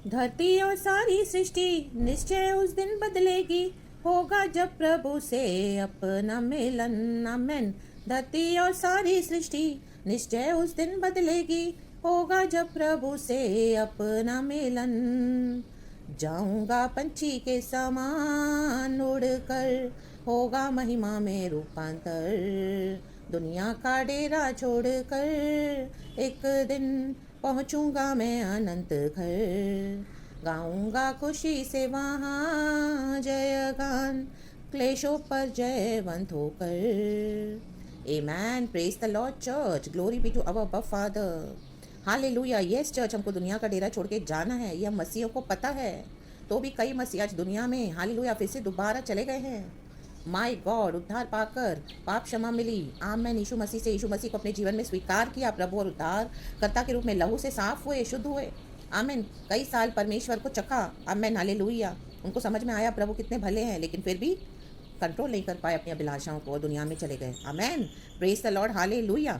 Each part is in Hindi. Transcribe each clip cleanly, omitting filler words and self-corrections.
धरती और सारी सृष्टि निश्चय उस दिन बदलेगी, होगा जब प्रभु से अपना मिलन। आमेन। धरती और सारी सृष्टि निश्चय उस दिन बदलेगी, होगा जब प्रभु से अपना मिलन। जाऊंगा पंछी के समान उड़कर, होगा महिमा में रूपांतर। दुनिया का डेरा छोड़कर एक दिन पहुंचूंगा मैं अनंत घर। गाऊंगा खुशी से वहाँ जय गान, क्लेशों पर जयवंत होकर। Amen. Praise the Lord, church. Glory be to our above Father. Hallelujah. Yes church, हमको दुनिया का डेरा छोड़ के जाना है, यह मसीहों को पता है। तो भी कई मसीह आज दुनिया में हालेलुया फिर से दोबारा चले गए हैं। माय गॉड, उद्धार पाकर पाप क्षमा मिली। आमेन। यीशु मसीह से, यीशु मसीह को अपने जीवन में स्वीकार किया प्रभु और उद्धार कर्ता के रूप में, लहू से साफ हुए, शुद्ध हुए। आमेन। कई साल परमेश्वर को चखा। आमेन। हालेलुया। उनको समझ में आया प्रभु कितने भले हैं, लेकिन फिर भी कंट्रोल नहीं कर पाए अपनी अभिलाषाओं को और दुनिया में चले गए। Amen. Praise the Lord. Hallelujah.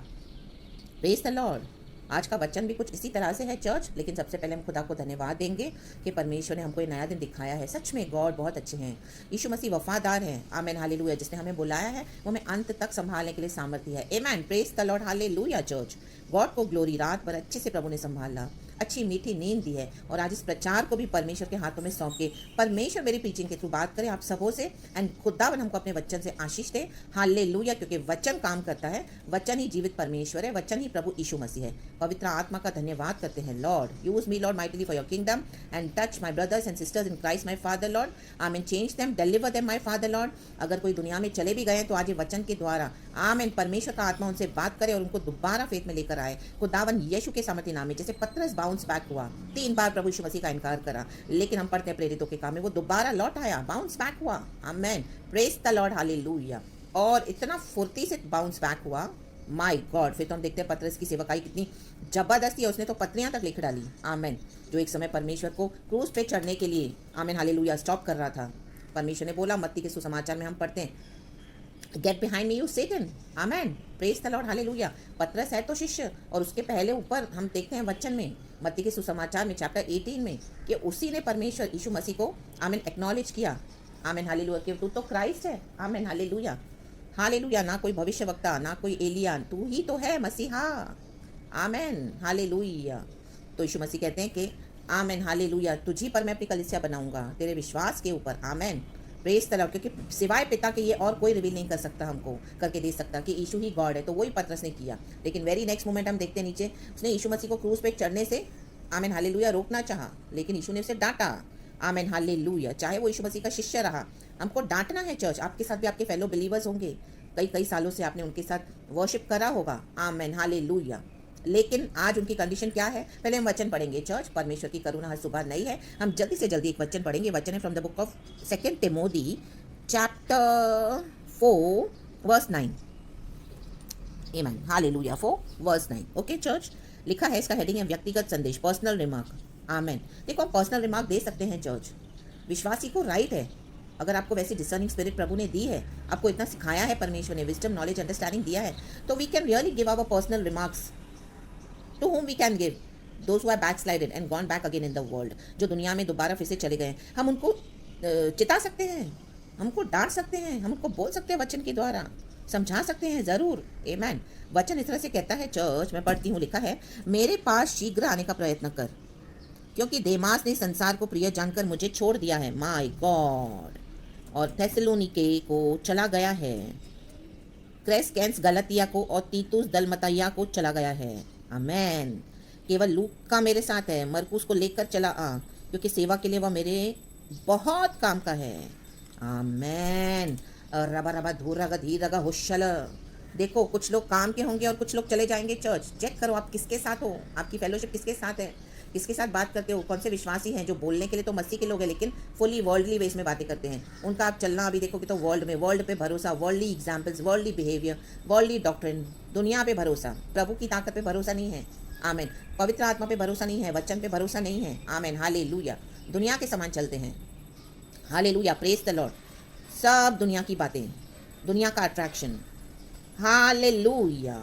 Praise the Lord. आज का वचन भी कुछ इसी तरह से है चर्च, लेकिन सबसे पहले हम खुदा को धन्यवाद देंगे कि परमेश्वर ने हमको ये नया दिन दिखाया है। सच में गॉड बहुत अच्छे हैं, यीशु मसीह वफादार हैं। आमेन। हालेलुया। जिसने हमें बुलाया है वो हमें अंत तक संभालने के लिए सामर्थ्य है। Amen. Praise the Lord. Hallelujah. Church, God को ग्लोरी। रात भर अच्छे से प्रभु ने संभाला, अच्छी मीठी नींद दी है, और आज इस प्रचार को भी परमेश्वर के हाथों में सौंप के परमेश्वर मेरी प्रीचिंग के थ्रू बात करें आप सबों से, एंड खुदावन हमको अपने वचन से आशीष दे। हालेलुया। क्योंकि वचन काम करता है, वचन ही जीवित परमेश्वर है, वचन ही प्रभु यीशु मसीह है। पवित्र आत्मा का धन्यवाद करते हैं। Lord, use me Lord mightily for your kingdom and touch my brothers and sisters in Christ my father Lord. Amen. Change them, deliver them my father Lord. अगर कोई दुनिया में चले भी गए तो आज ये वचन के द्वारा आमीन परमेश्वर का आत्मा उनसे बात करे और उनको दोबारा फेथ में लेकर आए। खुदावन यीशु के सामर्थ्य नाम में, जैसे पतरस बाउंस बैक हुआ, 3 बार प्रभु यीशु मसीह का इनकार करा, लेकिन हम पढ़ते हैं प्रेरितों के काम में वो दोबारा लौट आया, बाउंस बैक हुआ। Amen. Praise the Lord. Hallelujah. और इतना फुर्ती से बाउंस बैक हुआ, माय गॉड। फिर तो हम देखते हैं पतरस की सेवकाई कितनी जबरदस्ती है, उसने तो पत्रियां तक लिख डाली। आमेन। जो एक समय परमेश्वर को क्रूज पे चढ़ने के लिए आमेन हालेलुया स्टॉप कर रहा था, परमेश्वर ने बोला, मत्ती के सुसमाचार में हम पढ़ते हैं, get behind me you Satan. Amen. Praise the Lord. Hallelujah. पतरस है तो शिष्य, और उसके पहले ऊपर हम देखते हैं वचन में, मत्ती के सुसमाचार में चैप्टर 18 में, कि उसी ने परमेश्वर यीशु मसीह को आमेन एक्नॉलेज किया। Amen hallelujah. कि तू तो क्राइस्ट है। Amen hallelujah. हालेलुया। ना कोई भविष्यवक्ता, ना कोई एलिया, तू ही तो है मसीहा। Amen hallelujah. तो यीशु मसीह कहते हैं कि आमेन हालेलुया, तुझी पर मैं अपनी कलीसिया बनाऊंगा, तेरे विश्वास के ऊपर। आमेन। Praise the Lord. क्योंकि सिवाय पिता के ये और कोई रिवील नहीं कर सकता, हमको करके दे सकता कि यीशु ही गॉड है। तो वही पतरस ने किया, लेकिन वेरी नेक्स्ट मोमेंट हम देखते हैं नीचे, उसने यीशु मसीह को क्रूज पे चढ़ने से आमेन हालेलुया रोकना चाहा, लेकिन यीशु ने उसे डांटा। Amen hallelujah. चाहे वो यीशु मसीह का शिष्य रहा, हमको डांटना है चर्च। आपके साथ भी आपके फेलो बिलीवर्स होंगे, कई सालों से आपने उनके साथ वर्शिप करा होगा। Amen hallelujah. लेकिन आज उनकी कंडीशन क्या है, पहले हम वचन पढ़ेंगे चर्च। परमेश्वर की करुणा हर सुबह नई है। हम जल्दी से जल्दी एक वचन पढ़ेंगे। वचन है from the book of 2 Timothy chapter 4 verse 9। Amen hallelujah. 4 verse 9। Okay church, लिखा है, इसका हेडिंग है व्यक्तिगत संदेश, पर्सनल रिमार्क। आमेन। देखो, आप पर्सनल रिमार्क दे सकते हैं चर्च, विश्वासी को राइट है। अगर आपको वैसी डिसर्निंग स्पिरिट प्रभु ने दी है, आपको इतना सिखाया है परमेश्वर ने, विजडम नॉलेज अंडरस्टैंडिंग दिया है, तो we can really give our personal remarks. To whom we can give? Those who are backslided and gone back again in the world. जो दुनिया में दोबारा फिर से चले गए, हम उनको चिता सकते हैं, हमको डांट सकते हैं, हम उनको बोल सकते हैं वचन के द्वारा, समझा सकते हैं ज़रूर। आमेन। वचन इस तरह से कहता है चर्च, मैं पढ़ती हूँ, लिखा है, मेरे पास शीघ्र आने का प्रयत्न कर, क्योंकि देमास ने संसार को प्रिय जानकर मुझे छोड़ दिया है। My God. और थेसलोनिके को चला गया है, क्रेसकेंस गलतिया को और तीतुस दलमतिया को चला गया है। आमेन। केवल लूका मेरे साथ है, मरकुस को लेकर चला क्योंकि सेवा के लिए वह मेरे बहुत काम का है। आमेन। रबा रबा धूर रगा धीर रगा हुशल। देखो, कुछ लोग काम के होंगे और कुछ लोग चले जाएंगे चर्च। चेक करो आप किसके साथ हो, आपकी फेलोशिप किसके साथ है, किसके साथ बात करते हो, कौन से विश्वासी हैं जो बोलने के लिए तो मसीह के लोग हैं, लेकिन फुली वर्ल्डली वेज में बातें करते हैं। उनका आप चलना अभी देखोगे तो वर्ल्ड में, वर्ल्ड पे भरोसा, worldly examples, worldly behaviour, worldly doctrine, दुनिया पे भरोसा, प्रभु की ताकत पे भरोसा नहीं है। आमेन। पवित्र आत्मा पे भरोसा नहीं है, वचन पे भरोसा नहीं है। Amen hallelujah. दुनिया के समान चलते हैं। हालेलुया। Praise the Lord. सब दुनिया की बातें, दुनिया का अट्रैक्शन। हालेलुया।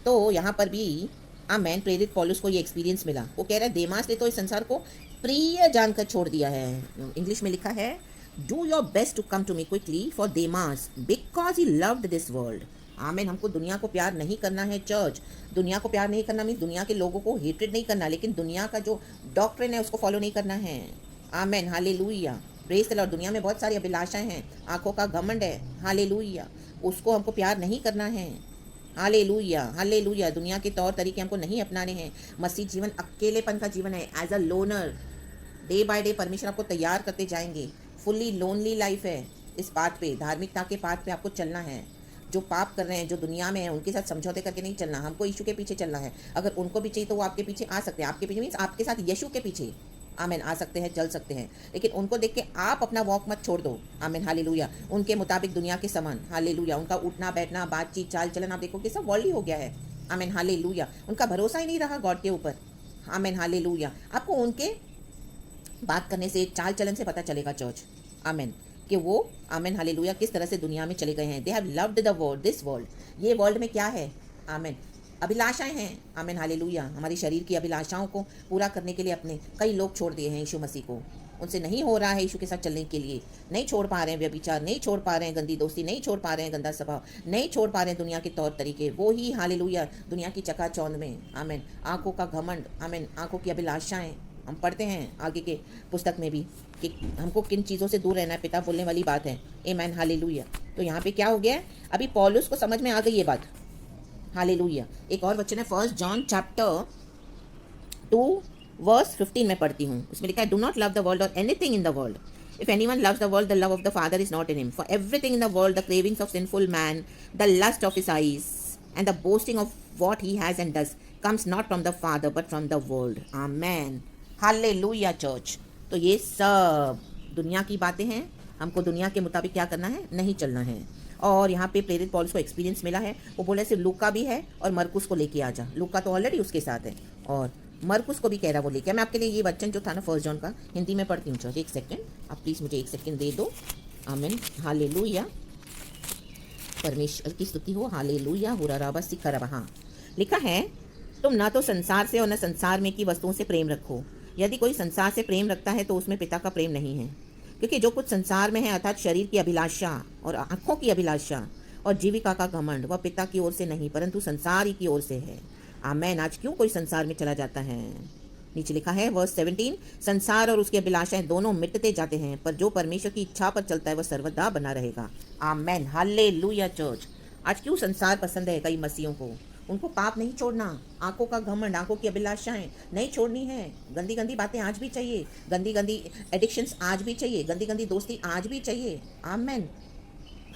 तो यहाँ पर भी आमेन। प्रेरित पौलुस को ये एक्सपीरियंस मिला, वो कह रहा है देमास ने तो इस संसार को प्रिय जानकर छोड़ दिया है। इंग्लिश में लिखा है do your best to come to me quickly for Demas because he loved this world. Amen. हमको दुनिया को प्यार नहीं करना है चर्च। दुनिया को प्यार नहीं करना मीन्स दुनिया के लोगों को हेट्रेड नहीं करना, लेकिन दुनिया का जो डॉक्ट्रिन है उसको फॉलो नहीं करना है। आमेन, हालेलुया, प्रेज द लॉर्ड। दुनिया में बहुत सारी अभिलाषाएं हैं, आंखों का घमंड है, हालेलुया, उसको हमको प्यार नहीं करना है। Hallelujah, hallelujah. दुनिया के तौर तरीके हमको नहीं अपनाने हैं। मसीह जीवन अकेलेपन का जीवन है, as a loner. Day by day परमेश्वर आपको तैयार करते जाएंगे। फुल्ली लोनली लाइफ है। इस पाथ पे, धार्मिकता के पाथ पे आपको चलना है। जो पाप कर रहे हैं, जो दुनिया में है, उनके साथ समझौते करके नहीं चलना। हमको यीशु के पीछे चलना है। अगर उनको भी चाहिए तो वो आपके पीछे आ सकते हैं। आपके पीछे मीन्स आपके साथ यीशु के पीछे, आमेन, आ सकते हैं, चल सकते हैं। लेकिन उनको देख के आप अपना वॉक मत छोड़ दो। आमेन, हालेलुया। उनके मुताबिक दुनिया के समान, हालेलुया। उनका उठना बैठना, बातचीत, चाल चलन आप देखो कि सब वर्ल्डली हो गया है। आमेन, हालेलुया। उनका भरोसा ही नहीं रहा गॉड के ऊपर। आमेन, हालेलुया। आपको उनके बात करने से, चाल चलन से पता चलेगा चर्च, आमेन, कि वो, आमेन, हालेलुया, किस तरह से दुनिया में चले गए हैं। They have loved the world, this world. ये वर्ल्ड में क्या है, आमेन, अभिलाषाएं हैं। आमेन, हालेलुया। हमारी शरीर की अभिलाषाओं को पूरा करने के लिए अपने कई लोग छोड़ दिए हैं यीशु मसीह को। उनसे नहीं हो रहा है यीशु के साथ चलने के लिए। नहीं छोड़ पा रहे हैं व्यभिचार, नहीं छोड़ पा रहे हैं गंदी दोस्ती, नहीं छोड़ पा रहे हैं गंदा स्वभाव, नहीं छोड़ पा रहे हैं दुनिया के तौर तरीके। वो ही, हालेलुया, दुनिया की चकाचौंध में, आमेन, आंखों का घमंड, आमेन, आंखों की अभिलाषाएं। हम पढ़ते हैं आगे के पुस्तक में भी कि हमको किन चीज़ों से दूर रहना है। पिता बोलने वाली बात है, आमेन, हालेलुया। तो यहाँ पे क्या हो गया है, अभी पौलुस को समझ में आ गई ये बात, हालेलुया। एक और वचन है 1 जॉन चैप्टर 2 वर्स 15 में पढ़ती हूँ। उसमें लिखा है do not love the world or anything in the world. If anyone loves the world the love of the father is not in him. For everything in the world, the cravings of sinful man, the lust of his eyes and the boasting of what he has and does comes not from the Father but from the world. Amen. Hallelujah church. तो ये सब दुनिया की बातें हैं। हमको दुनिया के मुताबिक क्या करना है, नहीं चलना है। और यहाँ पे प्रेरित पौलुस को एक्सपीरियंस मिला है। वो बोले सिर्फ लूका भी है और मरकुस को लेके आ जा। लूका तो ऑलरेडी उसके साथ है और मरकुस को भी कह रहा वो लेके। मैं आपके लिए ये वचन जो था ना 1 जॉन का हिंदी में पढ़ती हूँ चर्च। एक सेकेंड, आप प्लीज़ मुझे 1 सेकेंड दे दो। आमीन, हालेलुया, परमेश्वर की स्तुति हो, हालेलुया। हुरा राबा सिखा। हाँ, लिखा है तुम ना तो संसार से और न संसार में की वस्तुओं से प्रेम रखो। यदि कोई संसार से प्रेम रखता है तो उसमें पिता का प्रेम नहीं है। क्योंकि जो कुछ संसार में है, अर्थात शरीर की अभिलाषा और आंखों की अभिलाषा और जीविका का घमंड, वह पिता की ओर से नहीं परंतु संसार ही की ओर से है। आमेन। आज क्यों कोई संसार में चला जाता है। नीचे लिखा है वर्स 17, संसार और उसकी अभिलाषाएं दोनों मिटते जाते हैं, पर जो परमेश्वर की इच्छा पर चलता है वह सर्वदा बना रहेगा। आमेन, हालेलुया चर्च। आज क्यों संसार पसंद है कई मसीहों को। उनको पाप नहीं छोड़ना, आंखों का घमंड, आंखों की अभिलाषाएं नहीं छोड़नी है। गंदी गंदी बातें आज भी चाहिए, गंदी गंदी एडिक्शंस आज भी चाहिए, गंदी गंदी दोस्ती आज भी चाहिए। आमेन,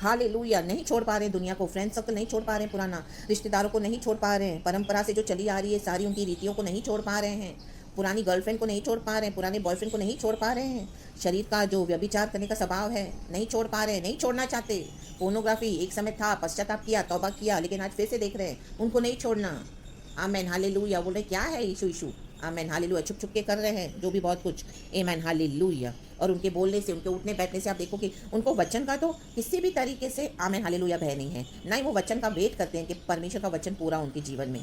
हालेलुया। नहीं छोड़ पा रहे हैं दुनिया को, फ्रेंड सर्कल नहीं छोड़ पा रहे हैं, पुराना रिश्तेदारों को नहीं छोड़ पा रहे हैं, परंपरा से जो चली आ रही है सारी उनकी रीतियों को नहीं छोड़ पा रहे हैं, पुरानी गर्लफ्रेंड को नहीं छोड़ पा रहे हैं, पुराने बॉयफ्रेंड को नहीं छोड़ पा रहे हैं, शरीर का जो व्यभिचार करने का स्वभाव है नहीं छोड़ पा रहे हैं, नहीं छोड़ना चाहते। पोर्नोग्राफी एक समय था, पश्चाताप किया, तौबा किया, लेकिन आज फिर से देख रहे हैं, उनको नहीं छोड़ना। आमेन, हालेलुया। बोल रहे क्या है यीशु यीशु, आमेन, हालेलुया। छुप छुप के कर रहे हैं जो भी बहुत कुछ, आमेन, हालेलुया। और उनके बोलने से, उनके उठने बैठने से आप देखो कि उनको वचन का तो किसी भी तरीके से, आमेन, हालेलुया, भय नहीं है। ना ही वो वचन का वेट करते हैं कि परमेश्वर का वचन पूरा उनके जीवन में।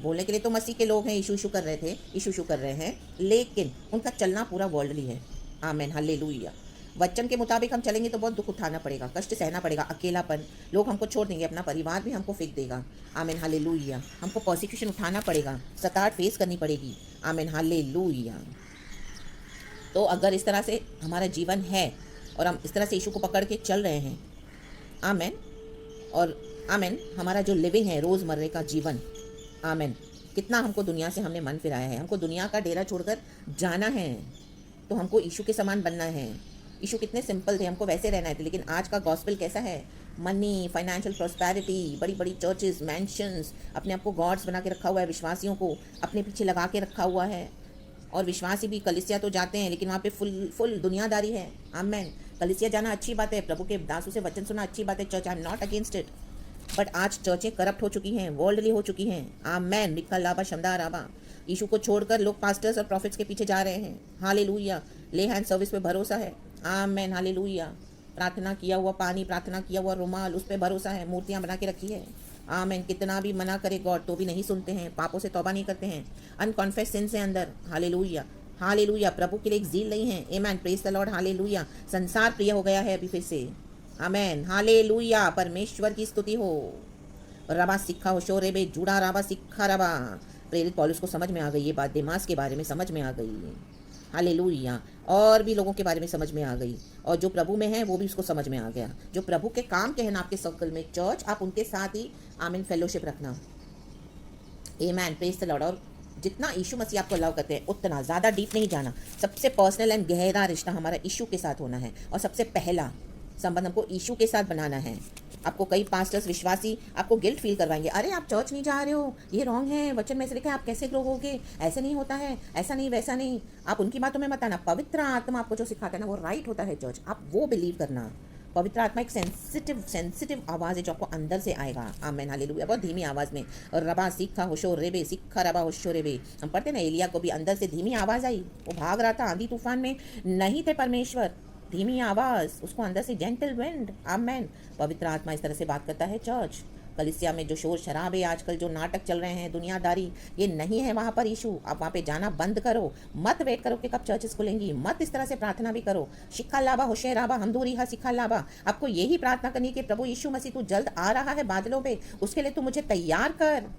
बोलने के लिए तो मसीह के लोग हैं, यीशु यीशु कर रहे थे, यीशु यीशु कर रहे हैं, लेकिन उनका चलना पूरा वर्ल्डली है। आमेन, हालेलुया। वचन के मुताबिक हम चलेंगे तो बहुत दुख उठाना पड़ेगा, कष्ट सहना पड़ेगा, अकेलापन, लोग हमको छोड़ देंगे, अपना परिवार भी हमको फेंक देगा। आमेन, हालेलुया। हमको प्रोसिक्यूशन उठाना पड़ेगा, सताहट फेस करनी पड़ेगी। आमेन, हालेलुया। तो अगर इस तरह से हमारा जीवन है और हम इस तरह से यीशु को पकड़ के चल रहे हैं, आमेन, और आमेन, हमारा जो लिविंग है रोज़मर्रे का जीवन, आमेन, कितना हमको दुनिया से हमने मन फिराया है, हमको दुनिया का डेरा छोड़कर जाना है, तो हमको यीशु के समान बनना है। यीशु कितने सिंपल थे, हमको वैसे रहना है। लेकिन आज का गॉस्पेल कैसा है, मनी, फाइनेंशियल प्रॉस्पेरिटी, बड़ी बड़ी चर्चेस, मैंशंस, अपने आप को गॉड्स बना के रखा हुआ है, विश्वासियों को अपने पीछे लगा के रखा हुआ है। और विश्वासी भी कलीसिया तो जाते हैं, लेकिन वहाँ पे फुल दुनियादारी है। आमेन, कलीसिया जाना अच्छी बात है, प्रभु के दासों से वचन सुना अच्छी बात है, church, I am not against it, but आज चर्चें करप्ट हो चुकी हैं, वर्ल्डली हो चुकी हैं। आमेन, निकल लाबा शमदा राबा। यीशु को छोड़कर लोग पास्टर्स और प्रॉफिट्स के पीछे जा रहे हैं। हालेलुया। ले हैंड सर्विस पे भरोसा है। आमेन, हालेलुया। प्रार्थना किया हुआ पानी, प्रार्थना किया हुआ रुमाल, उस पर भरोसा है, मूर्तियाँ बना के रखी है। आमेन। कितना भी मना करे गॉड तो भी नहीं सुनते हैं, पापों से तौबा नहीं करते हैं, अनकॉन्फेस सिन से अंदर। Hallelujah, hallelujah. प्रभु के लिए एक जील नहीं है। Amen, praise the Lord, hallelujah. संसार प्रिय हो गया है अभी फिर से। आमेन, हालेलुया। परमेश्वर की स्तुति हो। रबा सिक्खा हो शोरे बे जुड़ा रबा सिक्खा रबा। प्रेरित पौलुस को समझ में आ गई ये बात, देमास के बारे में समझ में आ गई। हालेलुया। और भी लोगों के बारे में समझ में आ गई, और जो प्रभु में है वो भी उसको समझ में आ गया। जो प्रभु के काम के हैं ना आपके सर्कल में चर्च, आप उनके साथ ही आमीन फेलोशिप रखना। आमेन, प्रेज द लॉर्ड। और जितना यीशु मसीह आपको लव करते हैं उतना ज़्यादा डीप नहीं जाना। सबसे पर्सनल एंड गहरा रिश्ता हमारा यीशु के साथ होना है, और सबसे पहला संबंध हमको यीशु के साथ बनाना है। आपको कई पास्टर्स विश्वासी आपको गिल्ट फील करवाएंगे, अरे आप चर्च नहीं जा रहे हो, ये रॉन्ग है, वचन में से लिखा है, आप कैसे ग्रो होगे, ऐसे नहीं होता है, ऐसा नहीं वैसा नहीं। आप उनकी बातों में मत आना। पवित्र आत्मा आपको जो सिखाता है ना वो राइट होता है चर्च, आप वो बिलीव करना। पवित्र आत्मा एक सेंसिटिव आवाज़ है जो आपको अंदर से आएगा। आमेन, हालेलुया। बहुत धीमी आवाज़ में। और रबा सीखा होशो रेबे, सीखा रबा होशो रेबे। हम पढ़ते ना एलिया को भी अंदर से धीमी आवाज़ आई, वो भाग रहा था आंधी तूफान में, नहीं थे परमेश्वर, धीमी आवाज़, उसको अंदर से जेंटल विंड। आमेन। पवित्र आत्मा इस तरह से बात करता है चर्च। कलिसिया में जो शोर शराब है आजकल, जो नाटक चल रहे हैं, दुनियादारी, ये नहीं है वहाँ पर यीशु। आप वहाँ पे जाना बंद करो, मत वेट करो कि कब चर्चेस खुलेंगी, मत इस तरह से प्रार्थना भी करो। शिखा लाबा होशे राबा हमदूरी हा सिखा लाबा। आपको यही प्रार्थना करनी कि प्रभु यीशु मसीह तू जल्द आ रहा है बादलों पे, उसके लिए तू मुझे तैयार कर।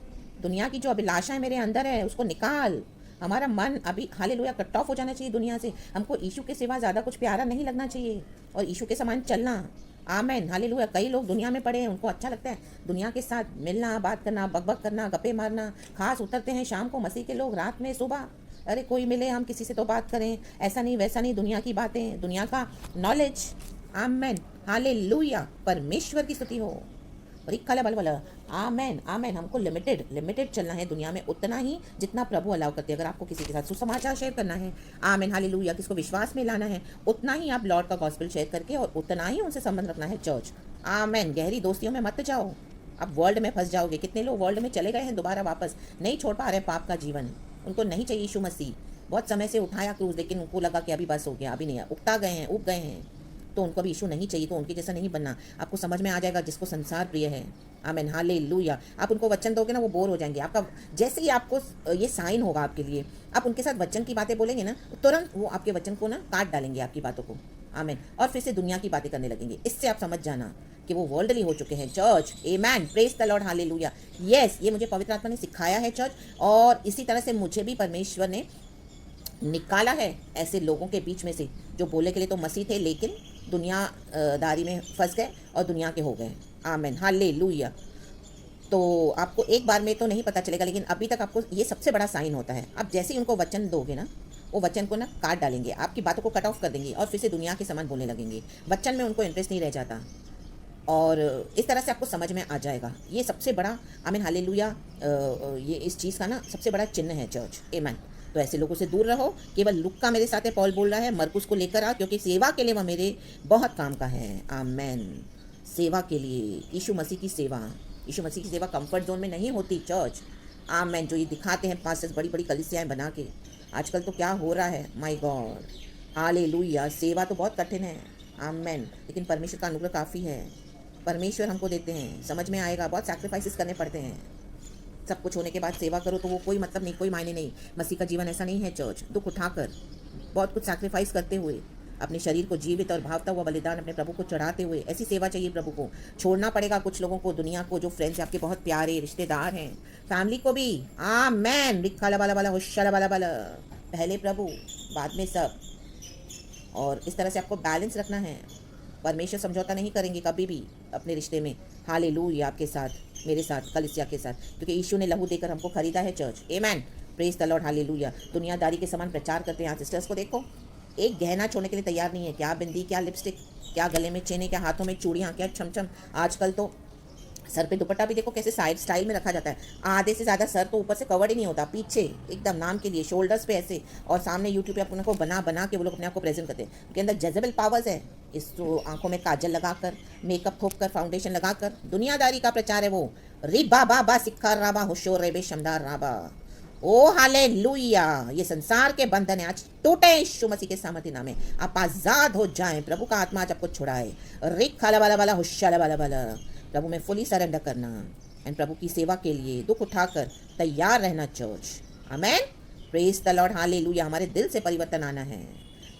दुनिया की जो अभिलाषाएं मेरे अंदर है उसको निकाल। हमारा मन अभी हालेलुया कट ऑफ हो जाना चाहिए दुनिया से। हमको यीशु के सिवा ज़्यादा कुछ प्यारा नहीं लगना चाहिए, और यीशु के समान चलना। आमेन, हालेलुया। कई लोग दुनिया में पड़े हैं, उनको अच्छा लगता है दुनिया के साथ मिलना, बात करना, बकबक करना, गप्पे मारना। खास उतरते हैं शाम को मसीह के लोग, रात में, सुबह, अरे कोई मिले हम किसी से तो बात करें, ऐसा नहीं वैसा नहीं, दुनिया की बातें, दुनिया का नॉलेज। आमेन, हालेलुया। परमेश्वर की स्तुति हो। रिक्काला बल वाला। आमेन, आमेन। हमको लिमिटेड चलना है दुनिया में, उतना ही जितना प्रभु अलाउ करते हैं। अगर आपको किसी के साथ सुसमाचार शेयर करना है, आमेन, हालेलुया, किसको विश्वास में लाना है, उतना ही आप लॉर्ड का गॉस्पेल शेयर करके, और उतना ही उनसे संबंध रखना है चर्च। आमेन। गहरी दोस्तियों में मत जाओ, आप वर्ल्ड में फंस जाओगे। कितने लोग वर्ल्ड में चले गए हैं, दोबारा वापस नहीं छोड़ पा रहे पाप का जीवन। उनको नहीं चाहिए यीशु मसीह। बहुत समय से उठाया क्रूज, लेकिन उनको लगा कि अभी बस हो गया, अभी नहीं, उगता गए हैं, उग गए हैं, तो उनको भी यीशु नहीं चाहिए। तो उनके जैसा नहीं बनना। आपको समझ में आ जाएगा जिसको संसार प्रिय है। आमेन, हालेलुया। आप उनको वचन दोगे ना वो बोर हो जाएंगे। आपका जैसे ही आपको ये साइन होगा आपके लिए, आप उनके साथ वचन की बातें बोलेंगे ना, तुरंत वो आपके वचन को ना काट डालेंगे, आपकी बातों को। आमेन। और फिर से दुनिया की बातें करने लगेंगे। इससे आप समझ जाना कि वो वर्ल्डली हो चुके हैं church. Amen, praise the Lord, hallelujah. Yes, ये मुझे पवित्र आत्मा ने सिखाया है चर्च, और इसी तरह से मुझे भी परमेश्वर ने निकाला है ऐसे लोगों के बीच में से जो बोले के लिए तो मसीह थे, लेकिन दुनियादारी में फंस गए और दुनिया के हो गए। आमेन, हालेलुया। तो आपको एक बार में तो नहीं पता चलेगा, लेकिन अभी तक आपको ये सबसे बड़ा साइन होता है। आप जैसे ही उनको वचन दोगे ना, वो वचन को ना काट डालेंगे, आपकी बातों को कट ऑफ कर देंगे, और फिर से दुनिया के समान बोलने लगेंगे। वचन में उनको इंटरेस्ट नहीं रह जाता, और इस तरह से आपको समझ में आ जाएगा। ये सबसे बड़ा, आमीन, हालेलुया, ये इस चीज़ का ना सबसे बड़ा चिन्ह है चर्च। आमीन। तो ऐसे लोगों से दूर रहो। केवल लुक्का मेरे साथ है, पॉल बोल रहा है, मरकुस को लेकर आ, क्योंकि सेवा के लिए वह मेरे बहुत काम का है। आमेन। सेवा के लिए, यीशु मसीह की सेवा, यीशु मसीह की सेवा कंफर्ट जोन में नहीं होती चर्च। आमेन। जो ये दिखाते हैं पास्टर्स बड़ी बड़ी कलीसियाएं बना के, आजकल तो क्या हो रहा है, माय गॉड, हालेलुया। सेवा तो बहुत कठिन है। आमेन। लेकिन परमेश्वर का अनुग्रह काफ़ी है, परमेश्वर हमको देते हैं, समझ में आएगा। बहुत सैक्रिफाइसेस करने पड़ते हैं। सब कुछ होने के बाद सेवा करो तो वो कोई मतलब नहीं, कोई मायने नहीं। मसीह का जीवन ऐसा नहीं है चर्च। दुख उठाकर, बहुत कुछ सैक्रिफाइस करते हुए, अपने शरीर को जीवित और भावता हुआ बलिदान अपने प्रभु को चढ़ाते हुए, ऐसी सेवा चाहिए प्रभु को। छोड़ना पड़ेगा कुछ लोगों को, दुनिया को, जो फ्रेंड्स आपके बहुत प्यारे रिश्तेदार हैं, फैमिली को भी। आमेन। रिक्खा बाला बाला होशाला बाला बाला। पहले प्रभु, बाद में सब। और इस तरह से आपको बैलेंस रखना है। परमेश्वर समझौता नहीं करेंगे कभी भी अपने रिश्ते में। हालेलुया। आपके साथ, मेरे साथ, कलीसिया के साथ, क्योंकि यीशु ने लहू देकर हमको खरीदा है church. Amen. Praise the Lord, hallelujah. दुनियादारी के समान प्रचार करते हैं। सिस्टर्स को देखो, एक गहना छोड़ने के लिए तैयार नहीं है। क्या बिंदी, क्या लिपस्टिक, क्या गले में चेने, क्या हाथों में चूड़ियाँ, क्या छमछम। आजकल तो सर पे दुपट्टा भी देखो कैसे साइड स्टाइल में रखा जाता है। आधे से ज़्यादा सर तो ऊपर से कवर ही नहीं होता, पीछे एकदम नाम के लिए, शोल्डर्स पे ऐसे, और सामने यूट्यूब पे अपने को बना के वो लोग अपने आप को प्रेजेंट करते हैं। उनके अंदर जेजेबल पावर्स है। इस तो आंखों में काजल लगाकर, मेकअप थोप कर, फाउंडेशन लगाकर दुनियादारी का प्रचार है वो। रिबा बाबा सिक्का राबा होशोर रेबे शमदार राबा। ओ हालेलुया। ये संसार के बंधन है आज टूटे यीशु मसीह के सामर्थ्य नाम में। आप आजाद हो जाएं। प्रभु का आत्मा आज आपको छुड़ाए। रिक खाला वाला वाला होशाला वाला वाला। प्रभु में फुली सरेंडर करना। एंड प्रभु की सेवा के लिए दुख उठाकर तैयार रहना church. Amen. Praise the Lord, hallelujah. हमारे दिल से परिवर्तन आना है।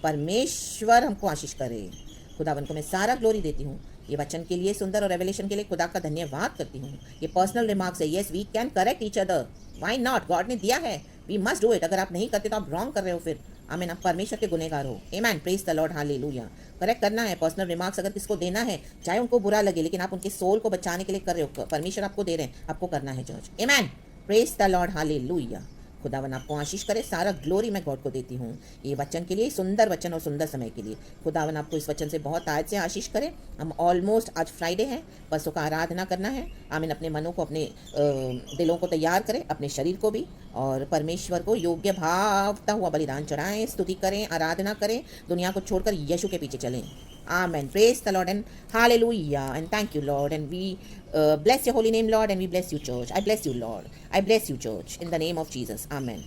परमेश्वर हमको आशीष करे। खुदावन को मैं सारा ग्लोरी देती हूँ ये वचन के लिए, सुंदर और रेवलेशन के लिए खुदा का धन्यवाद करती हूँ। ये पर्सनल रिमार्क्स है। Yes, we can correct each other, why not, God ने दिया है, वी मस्ट डू इट। अगर आप नहीं करते तो आप रॉन्ग कर रहे हो, फिर आमीन, आप परमेश्वर के गुनहगार हो। Amen, praise the Lord, hallelujah. Correct करना है। पर्सनल रिमार्क्स अगर किसको देना है, चाहे उनको बुरा लगे, लेकिन आप उनके सोल को बचाने के लिए कर रहे हो, परमेश्वर आपको दे रहे हैं, आपको करना है church. Amen, praise the Lord, hallelujah. खुदावन आपको आशीष करे। सारा ग्लोरी मैं गॉड को देती हूँ ये वचन के लिए, सुंदर वचन और सुंदर समय के लिए। खुदावन आपको इस वचन से बहुत आज से आशीष करे। हम ऑलमोस्ट, आज फ्राइडे है, परसों का आराधना करना है। आमीन, अपने मनों को, अपने दिलों को तैयार करें, अपने शरीर को भी, और परमेश्वर को योग्य भावता हुआ बलिदान चढ़ाएं, स्तुति करें, आराधना करें, दुनिया को छोड़कर यीशु के पीछे चलें। Amen. Praise the Lord and hallelujah. And thank you, Lord. And we bless your holy name, Lord. And we bless you, church. I bless you, Lord. I bless you, church. In the name of Jesus. Amen.